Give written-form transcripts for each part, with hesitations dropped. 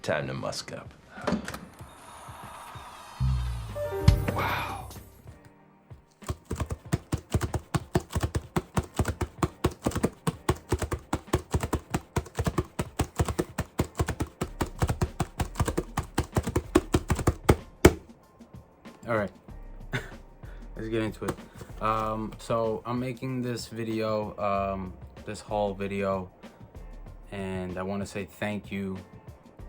Time to musk up. Wow. All right, let's get into it. So I'm making this video, this haul video, and I want to say thank you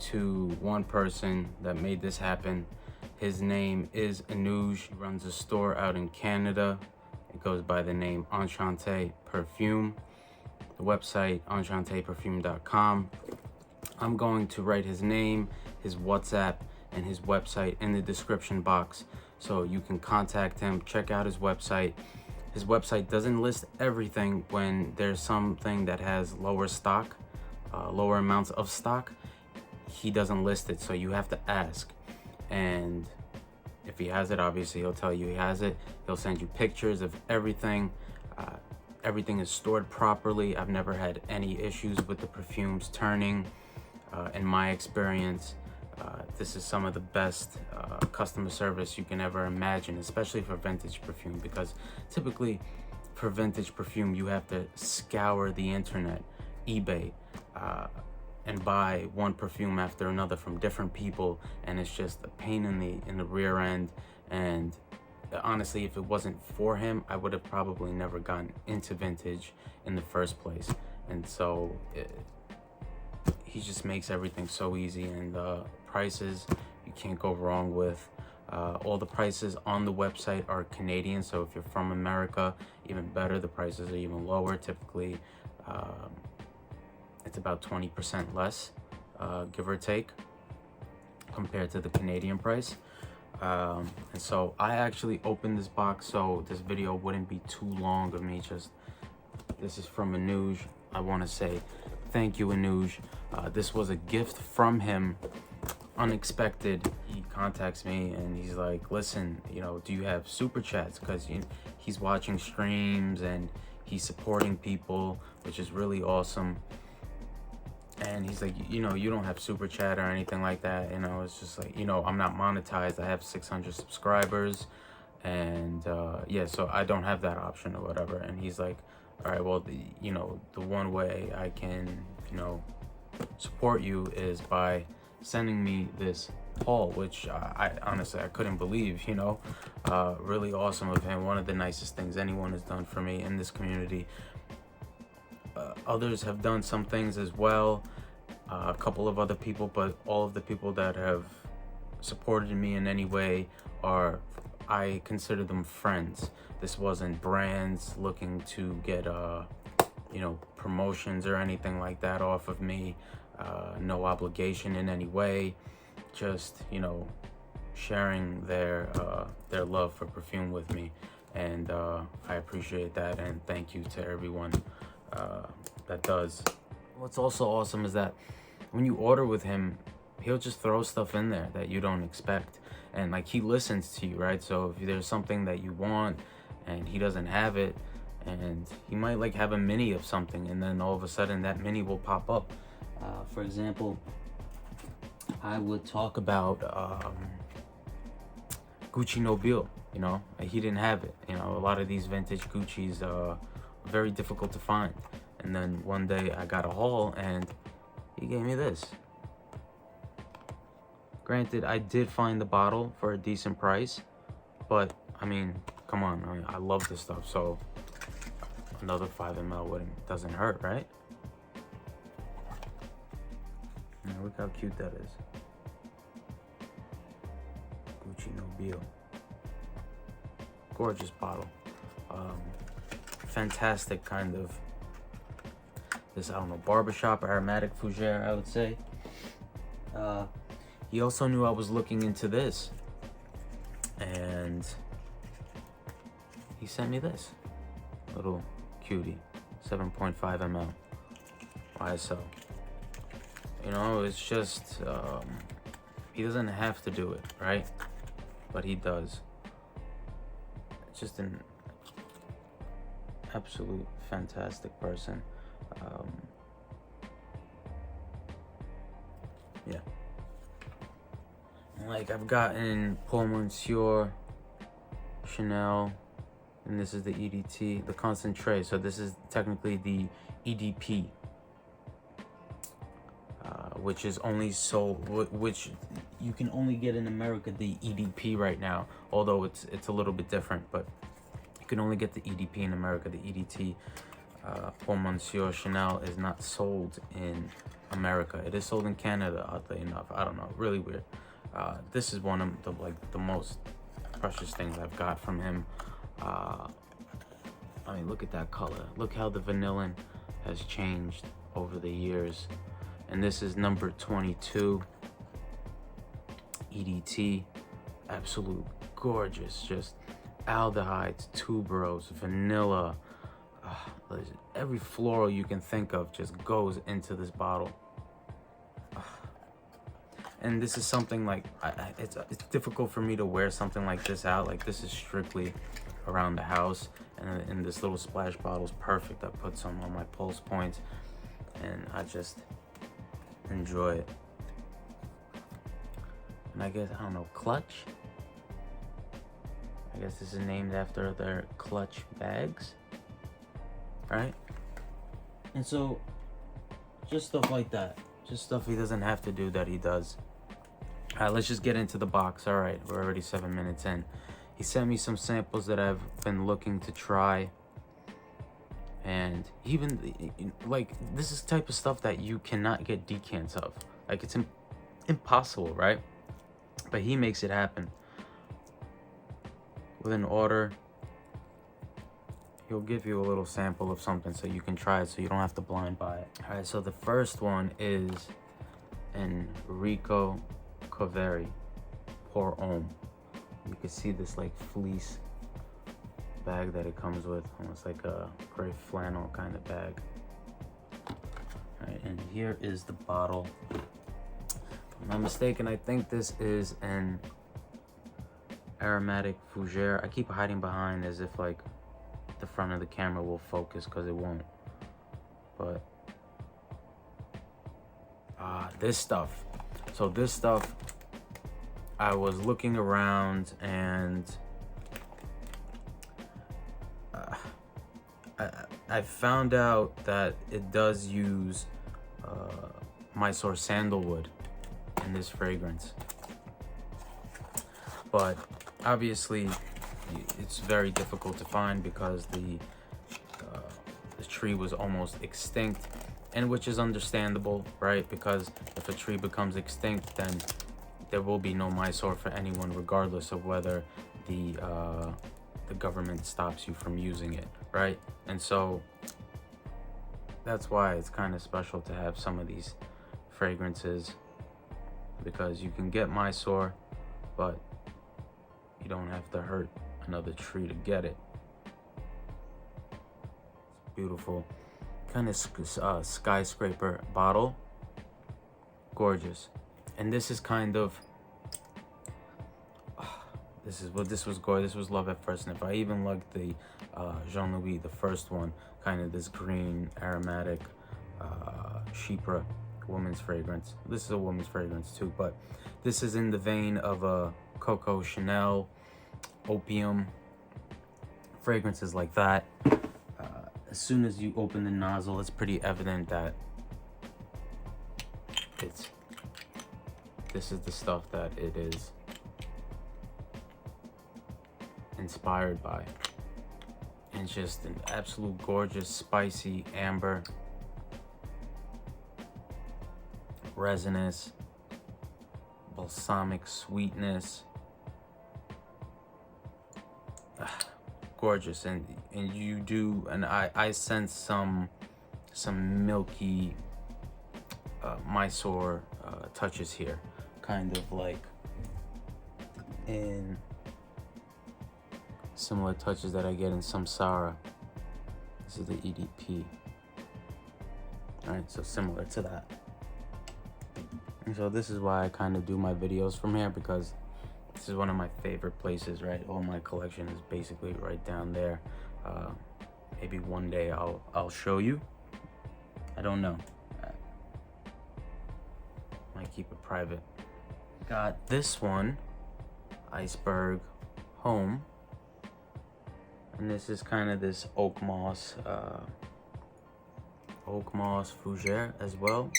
to one person that made this happen. His name is Anooj. He runs a store out in Canada. It goes by the name EnchantePerfume. The website EnchantePerfume.com. I'm going to write his name, his WhatsApp, and his website in the description box so you can contact him. Check out his website. His website doesn't list everything. When there's something that has lower stock, lower amounts of stock, he doesn't list it, so you have to ask. And if he has it, obviously he'll tell you he has it. He'll send you pictures of everything. Everything is stored properly. I've never had any issues with the perfumes turning. In my experience, this is some of the best customer service you can ever imagine, especially for vintage perfume, because typically for vintage perfume you have to scour the internet, eBay, and buy one perfume after another from different people, and it's just a pain in the rear end. And honestly, if it wasn't for him, I would have probably never gotten into vintage in the first place. And so he just makes everything so easy, and prices you can't go wrong with. All the prices on the website are Canadian, so if you're from America, even better. The prices are even lower. Typically it's about 20% less, give or take, compared to the Canadian price. And so I actually opened this box so this video wouldn't be too long of me. This is from Anooj. I want to say thank you, Anooj. This was a gift from him, unexpected. He contacts me and he's like, listen, do you have super chats? Because he's watching streams and he's supporting people, which is really awesome. And he's like, you don't have super chat or anything like that. It's just like, I'm not monetized. I have 600 subscribers, and yeah, so I don't have that option or whatever. And he's like, all right, well, the one way I can, support you is by sending me this haul, which I honestly, I couldn't believe. Really awesome of him. One of the nicest things anyone has done for me in this community. Others have done some things as well, a couple of other people, but all of the people that have supported me in any way I consider them friends. This wasn't brands looking to get promotions or anything like that off of me. No obligation in any way, just sharing their love for perfume with me, and I appreciate that, and thank you to everyone that does. What's also awesome is that when you order with him, he'll just throw stuff in there that you don't expect, and like, he listens to you, right? So if there's something that you want and he doesn't have it, and he might like have a mini of something, and then all of a sudden that mini will pop up. For example, I would talk about Gucci Nobile. He didn't have it. A lot of these vintage Gucci's very difficult to find. And then one day I got a haul and he gave me this. Granted, I did find the bottle for a decent price, but I mean, come on, I love this stuff, so another 5 ml doesn't hurt, right? Look how cute that is. Gucci Nobile. Gorgeous bottle. Fantastic kind of, this, I don't know, barbershop aromatic fougere, I would say. He also knew I was looking into this, and he sent me this little cutie, 7.5 ml YSL. It's just, he doesn't have to do it, right? But he does. It's just an absolute fantastic person. Yeah, Like, I've gotten Paul Monsieur, Chanel, and this is the EDT, the concentrate. So this is technically the EDP, which is only sold, which you can only get in America, the EDP right now, although it's a little bit different, but you can only get the EDP in America. The EDT, Paul Monsieur Chanel, is not sold in America. It is sold in Canada, oddly enough. I don't know, really weird. This is one of the most precious things I've got from him. I mean, look at that color. Look how the vanillin has changed over the years. And this is number 22 EDT. Absolute gorgeous. Just aldehydes, tuberose, vanilla. Every floral you can think of just goes into this bottle. And this is something like, it's difficult for me to wear something like this out. Like, this is strictly around the house, and this little splash bottle is perfect. I put some on my pulse points, and I just enjoy it. And I guess, I don't know, Clutch? I guess this is named after their Clutch bags, right? And so, just stuff like that. Just stuff he doesn't have to do that he does. All right, let's just get into the box. All right, we're already 7 minutes in. He sent me some samples that I've been looking to try. And even, like, this is the type of stuff that you cannot get decants of. Like, it's impossible, right? But he makes it happen. With an order, he'll give you a little sample of something so you can try it, so you don't have to blind buy it. All right, so the first one is Enrico Coveri Pour Homme. You can see this like fleece bag that it comes with, almost like a gray flannel kind of bag. All right, and here is the bottle. If I'm not mistaken, I think this is an aromatic fougere. I keep hiding behind as if like the front of the camera will focus, because it won't. But this stuff. So this stuff, I was looking around, and I found out that it does use Mysore sandalwood in this fragrance. But obviously it's very difficult to find because the tree was almost extinct, and which is understandable, right? Because if a tree becomes extinct, then there will be no Mysore for anyone, regardless of whether the government stops you from using it, right? And so that's why it's kind of special to have some of these fragrances, because you can get Mysore, but you don't have to hurt another tree to get it. It's beautiful, kind of skyscraper bottle, gorgeous. And this is kind of, this is what this was gorgeous. This was love at first sniff. I even liked the Jean Louis, the first one, kind of this green aromatic chypre woman's fragrance. This is a woman's fragrance too, but this is in the vein of a Coco Chanel, opium, fragrances like that. As soon as you open the nozzle, it's pretty evident that this is the stuff that it is inspired by. And it's just an absolute gorgeous, spicy amber, resinous, balsamic sweetness. Gorgeous. And you do, and I sense some milky Mysore touches here, kind of like in similar touches that I get in Samsara. This is the EDP. All right, so similar to that. And so this is why I kind of do my videos from here, because this is one of my favorite places, right? All my collection is basically right down there. Maybe one day I'll show you. I don't know. Might keep it private. Got this one, Iceberg Home. And this is kind of this oak moss fougere as well.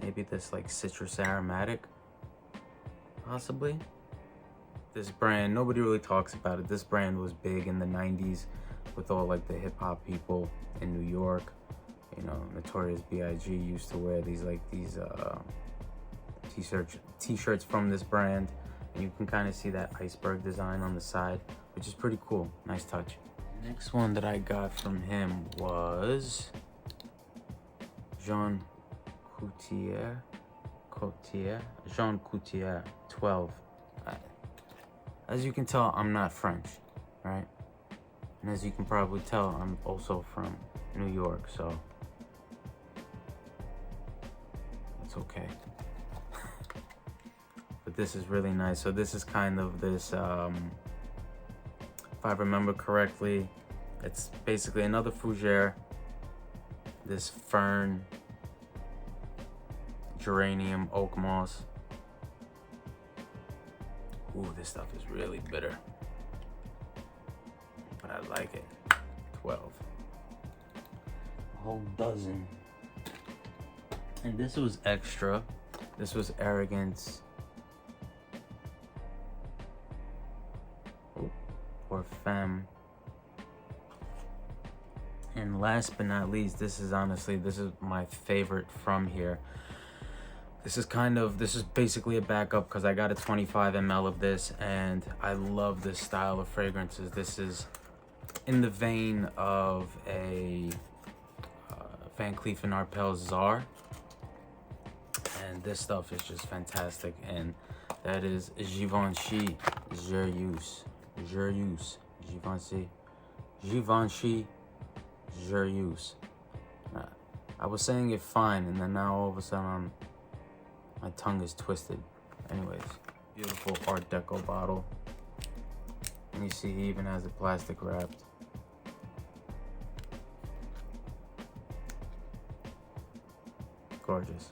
Maybe this like citrus aromatic, possibly. This brand, nobody really talks about it. This brand was big in the 90s with all like the hip hop people in New York. You know, Notorious B.I.G. used to wear these t-shirts from this brand. And you can kind of see that iceberg design on the side, which is pretty cool. Nice touch. Next one that I got from him was Jean Couture 12. As you can tell, I'm not French, right? And as you can probably tell, I'm also from New York, so it's okay. But this is really nice. So this is kind of this, if I remember correctly, it's basically another fougere, this fern, geranium, oak moss. Ooh, this stuff is really bitter, but I like it. 12. A whole dozen. And this was extra. This was Arrogance or Femme. And last but not least, this is my favorite from here. This is basically a backup because I got a 25 ml of this and I love this style of fragrances. This is in the vein of a Van Cleef & Arpels Czar. And this stuff is just fantastic. And that is Givenchy Joyeuse. Givenchy Joyeuse. I was saying it fine, and then now all of a sudden my tongue is twisted. Anyways, beautiful Art Deco bottle. And you see he even has it plastic wrapped. Gorgeous.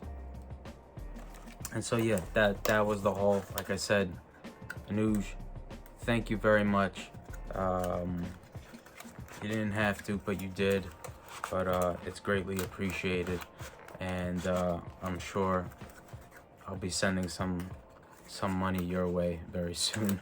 And so yeah, that was the haul. Like I said, Anooj, thank you very much. You didn't have to, but you did. But it's greatly appreciated, and I'm sure I'll be sending some money your way very soon.